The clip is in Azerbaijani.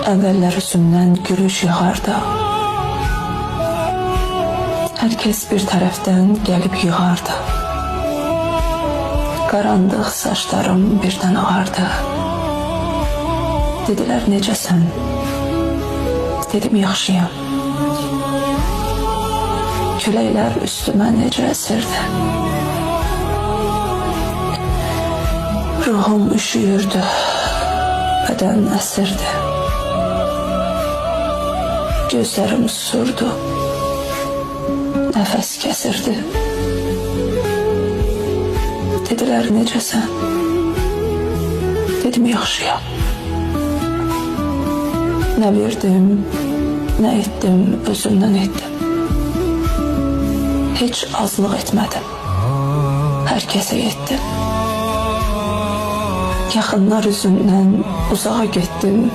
Əvvəllər üzümdən gülüş yığardı. Hər kəs bir tərəfdən gəlib yığardı. Qarandıq saçlarım birdən ağardı. Dedilər necəsən? Dedim yaxşıyam. Küləklər üstümə necə əsirdi. Ruhum üşüyürdü, bədən əsirdi. Gözlərim susurdu, nəfəs kəsirdi. Dedilər necəsən? Dedim yaxşıyam. Nə verdim, nə etdim, özümdən etdim. Heç azlıq etmədim, hər kəsə yetdim. Yaxınlar üzündən uzağa getdim.